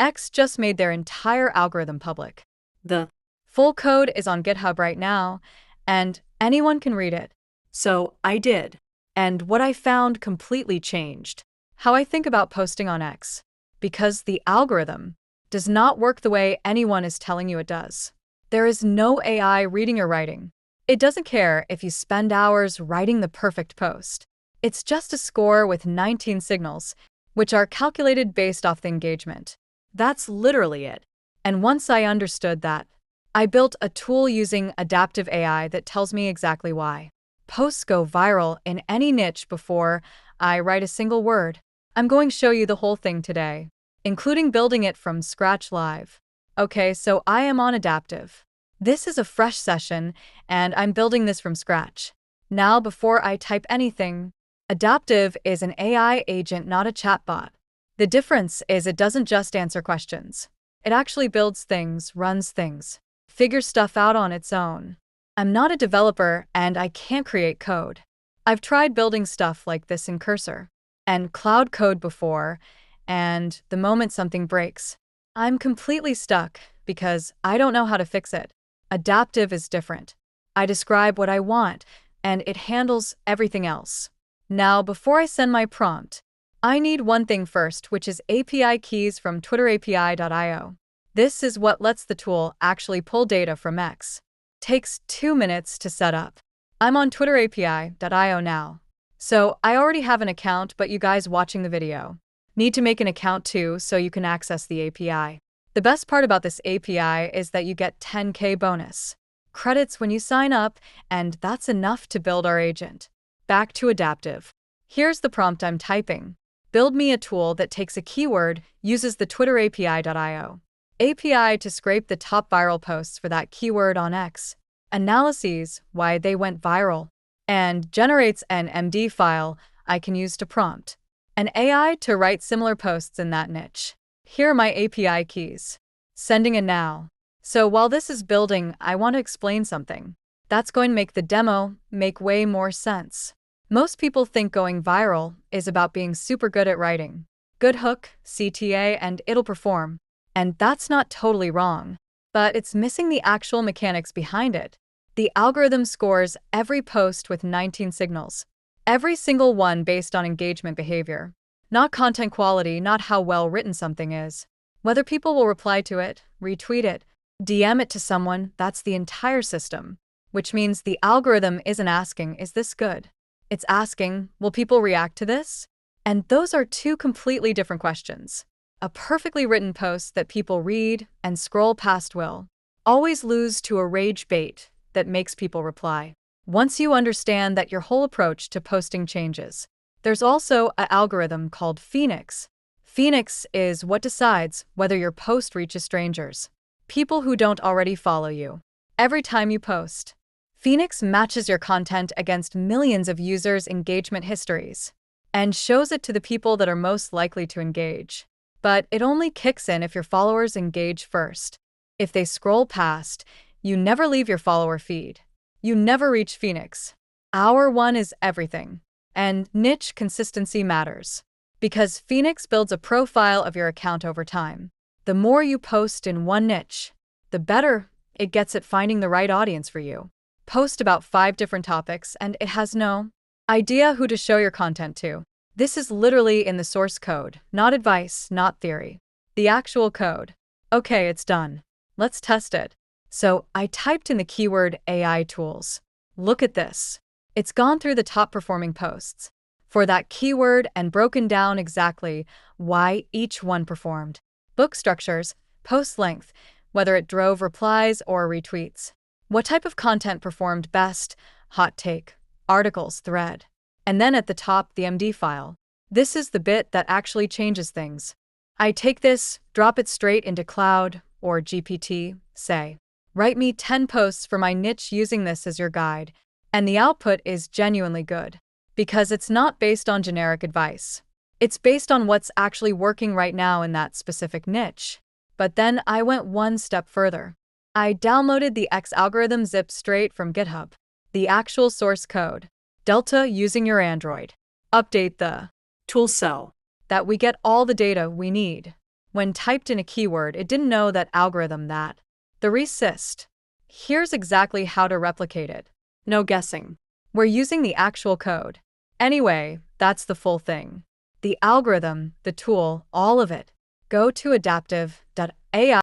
X just made their entire algorithm public. The Full code is on GitHub right now, and anyone can read it. So I did. And what I found completely changed how I think about posting on X. Because the algorithm does not work the way anyone is telling you it does. There is no AI reading your writing. It doesn't care if you spend hours writing the perfect post. It's just a score with 19 signals, which are calculated based off the engagement. That's literally it. And once I understood that, I built a tool using adaptive AI that tells me exactly why posts go viral in any niche before I write a single word. I'm going to show you the whole thing today, including building it from scratch live. Okay, so I am on Adaptive. This is a fresh session, and I'm building this from scratch. Now, before I type anything, Adaptive is an AI agent, not a chatbot. The difference is it doesn't just answer questions. It actually builds things, runs things, figures stuff out on its own. I'm not a developer, and I can't create code. I've tried building stuff like this in Cursor and Cloud Code before, and the moment something breaks, I'm completely stuck because I don't know how to fix it. Adaptive is different. I describe what I want, and it handles everything else. Now, before I send my prompt, I need one thing first, which is API keys from TwitterAPI.io. This is what lets the tool actually pull data from X. Takes 2 minutes to set up. I'm on TwitterAPI.io now. So I already have an account, but you guys watching the video need to make an account too so you can access the API. The best part about this API is that you get 10K bonus credits when you sign up, and that's enough to build our agent. Back to Adaptive. Here's the prompt I'm typing. Build me a tool that takes a keyword, uses the TwitterAPI.io API to scrape the top viral posts for that keyword on X, analyses why they went viral, and generates an MD file I can use to prompt an AI to write similar posts in that niche. Here are my API keys. Sending it now. So while this is building, I want to explain something that's going to make the demo make way more sense. Most people think going viral is about being super good at writing. Good hook, CTA, and it'll perform. And that's not totally wrong. But it's missing the actual mechanics behind it. The algorithm scores every post with 19 signals. Every single one based on engagement behavior. Not content quality, not how well written something is. Whether people will reply to it, retweet it, DM it to someone, that's the entire system. Which means the algorithm isn't asking, is this good? It's asking, will people react to this? And those are two completely different questions. A perfectly written post that people read and scroll past will always lose to a rage bait that makes people reply. Once you understand that your whole approach to posting changes, there's also an algorithm called Phoenix. Phoenix is what decides whether your post reaches strangers, people who don't already follow you. Every time you post, Phoenix matches your content against millions of users' engagement histories and shows it to the people that are most likely to engage. But it only kicks in if your followers engage first. If they scroll past, you never leave your follower feed. You never reach Phoenix. Hour 1 is everything. And niche consistency matters. Because Phoenix builds a profile of your account over time. The more you post in one niche, the better it gets at finding the right audience for you. Post about 5 different topics and it has no idea who to show your content to. This is literally in the source code, not advice, not theory. The actual code. Okay, it's done. Let's test it. So I typed in the keyword AI tools. Look at this. It's gone through the top performing posts for that keyword and broken down exactly why each one performed. Book structures, post length, whether it drove replies or retweets. What type of content performed best? Hot take, articles, thread. And then at the top, the MD file. This is the bit that actually changes things. I take this, drop it straight into Cloud or GPT, say, write me 10 posts for my niche using this as your guide, and the output is genuinely good. Because it's not based on generic advice. It's based on what's actually working right now in that specific niche. But then I went one step further. I downloaded the X algorithm zip straight from GitHub. The actual source code. Delta using your Android. Update the tool so that we get all the data we need. When typed in a keyword, it didn't know that algorithm that. The resist. Here's exactly how to replicate it. No guessing. We're using the actual code. Anyway, that's the full thing. The algorithm, the tool, all of it. Go to adaptive.ai